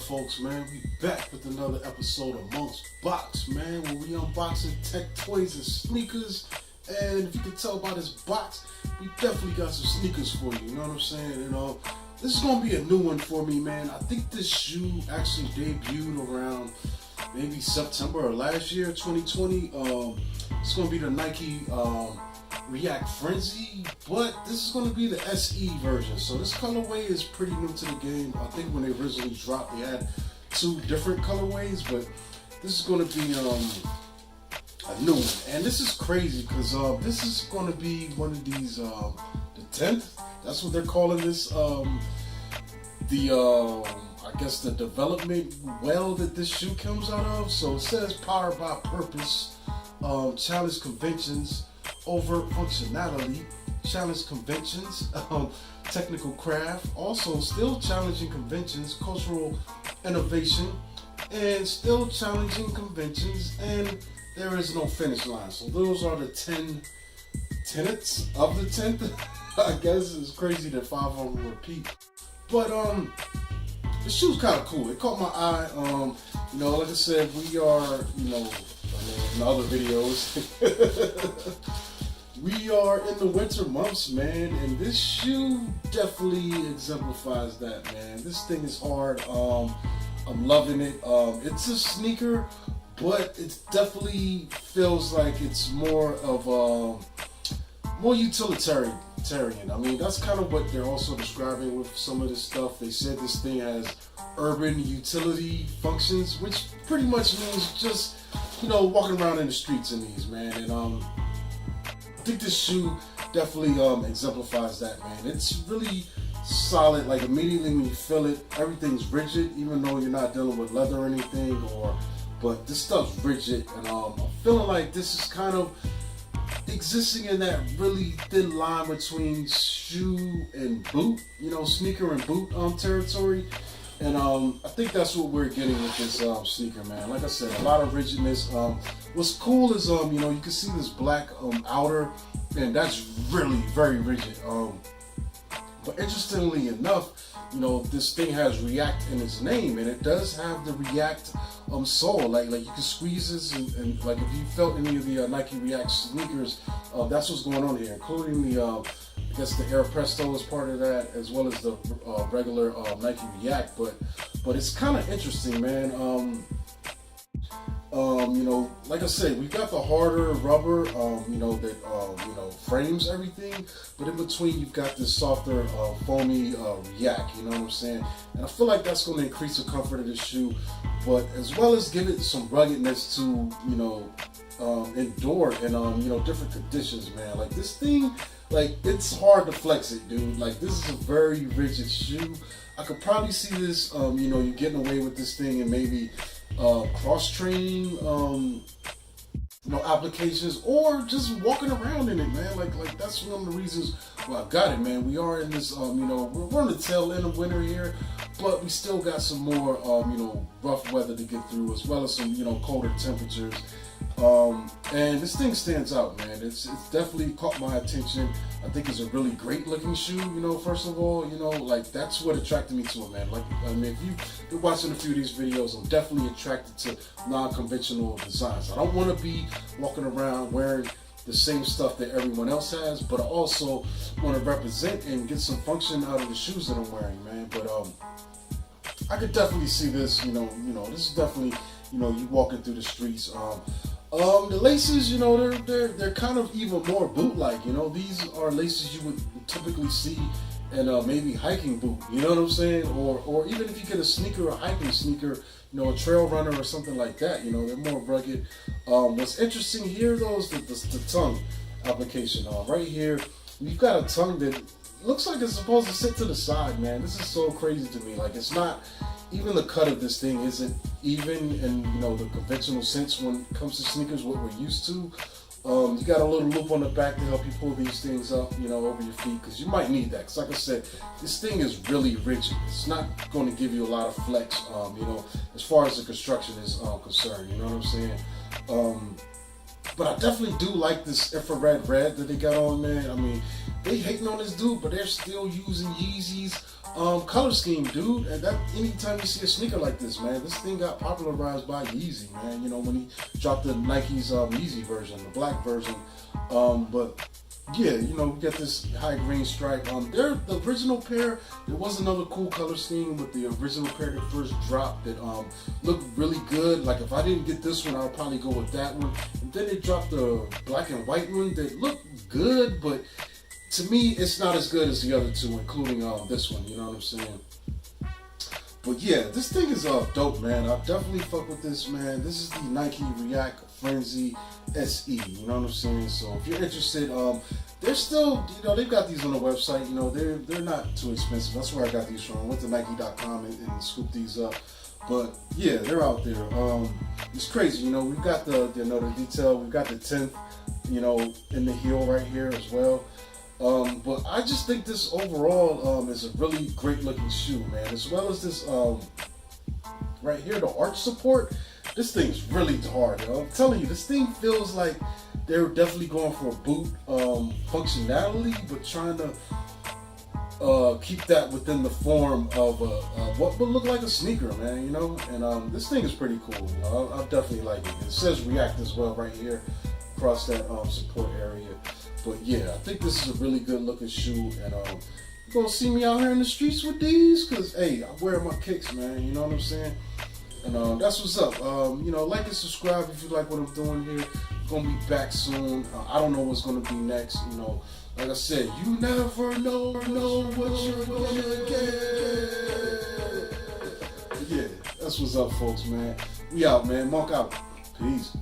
folks, man? We back with another episode of Monk's Box, man, where we unboxing tech toys and sneakers. And if you can tell by this box, we definitely got some sneakers for you, you know what I'm saying? And this is going to be a new one for me, man. I think this shoe actually debuted around maybe September of last year, 2020. It's going to be the Nike React Frenzy, but this is going to be the SE version. So this colorway is pretty new to the game. I think when they originally dropped, they had two different colorways, but this is going to be a new one. And this is crazy because this is going to be one of these, the 10th. That's what they're calling this. I guess the development well that this shoe comes out of. So it says powered by purpose, challenge conventions, overt functionality, challenge conventions, technical craft, also still challenging conventions, cultural innovation, and still challenging conventions, and there is no finish line. So those are the 10 tenets of the 10th. I guess it's crazy that 5 of them repeat. But the shoe's kind of cool. It caught my eye. Like I said, we are, in other videos, we are in the winter months, man, and this shoe definitely exemplifies that, man. This thing is hard. I'm loving it. It's a sneaker, but it definitely feels like it's more of more utilitarian. I mean, that's kind of what they're also describing with some of this stuff. They said this thing has urban utility functions, which pretty much means just, walking around in the streets in these, man. And I think this shoe definitely exemplifies that, man. It's really solid. Like immediately when you feel it, everything's rigid, even though you're not dealing with leather or anything. But this stuff's rigid, and I'm feeling like this is kind of existing in that really thin line between shoe and boot, sneaker and boot territory. And I think that's what we're getting with this sneaker, man. Like I said, a lot of rigidness. What's cool is, you can see this black outer, and that's really very rigid. But interestingly enough, this thing has React in its name, and it does have the React sole. Like you can squeeze this, and like if you felt any of the Nike React sneakers, that's what's going on here, including the I guess the Air Presto is part of that, as well as the regular Nike React. But it's kind of interesting, man. Like I said, we've got the harder rubber, that frames everything, but in between you've got this softer, foamy React. You know what I'm saying? And I feel like that's going to increase the comfort of the shoe, but as well as give it some ruggedness to endure in different conditions, man. Like this thing, like it's hard to flex it, dude. Like this is a very rigid shoe. I could probably see this, you getting away with this thing and maybe cross-training, applications, or just walking around in it, man. Like that's one of the reasons why I've got it, man. We are in this, we're on the tail end of winter here, but we still got some more, rough weather to get through, as well as some, colder temperatures. And this thing stands out, man. It's definitely caught my attention. I think it's a really great looking shoe, first of all, like that's what attracted me to it, man. Like, I mean, if you've been watching a few of these videos, I'm definitely attracted to non-conventional designs. I don't want to be walking around wearing the same stuff that everyone else has, but I also want to represent and get some function out of the shoes that I'm wearing, man. But I could definitely see this, this is definitely, you walking through the streets. The laces, they're kind of even more boot-like. These are laces you would typically see in maybe hiking boot. You know what I'm saying? Or even if you get a sneaker, a hiking sneaker, a trail runner or something like that. They're more rugged. What's interesting here though is the tongue application. Right here, you've got a tongue that looks like it's supposed to sit to the side, man. This is so crazy to me. Like it's not. Even the cut of this thing isn't even in the conventional sense when it comes to sneakers, what we're used to. You got a little loop on the back to help you pull these things up, over your feet, because you might need that. Because like I said, this thing is really rigid. It's not going to give you a lot of flex, as far as the construction is concerned. You know what I'm saying? But I definitely do like this infrared red that they got on, man. I mean, they hating on this dude, but they're still using Yeezy's color scheme, dude. And that anytime you see a sneaker like this, man, this thing got popularized by Yeezy, man. You know, when he dropped the Nike's Yeezy version, the black version. But yeah, you know, we got this high green stripe. The original pair, there was another cool color scheme with the original pair that first dropped that looked really good. Like if I didn't get this one, I would probably go with that one. And then they dropped the black and white one that looked good, but to me, it's not as good as the other two, including this one. You know what I'm saying? But yeah, this thing is dope, man. I definitely fuck with this, man. This is the Nike React Frenzy SE. You know what I'm saying? So if you're interested, they're still, you know, they've got these on the website. You know, they're not too expensive. That's where I got these from. I went to Nike.com and scooped these up. But yeah, they're out there. It's crazy. You know, we've got the detail. We've got the 10th, you know, in the heel right here as well. But I just think this overall is a really great looking shoe, man. As well as this right here, the arch support. This thing's really hard, yo. I'm telling you, this thing feels like they're definitely going for boot functionality, but trying to keep that within the form of what would look like a sneaker, man. You know, and this thing is pretty cool. You know? I definitely like it. It says React as well right here across that support area. But yeah, I think this is a really good looking shoe, and you're gonna see me out here in the streets with these, cause hey, I wear my kicks, man. You know what I'm saying? And that's what's up. You know, like and subscribe if you like what I'm doing here. I'm gonna be back soon. I don't know what's gonna be next. You know, like I said, you never know what you're gonna get. But yeah, that's what's up, folks, man. We out, man. Monk out. Peace.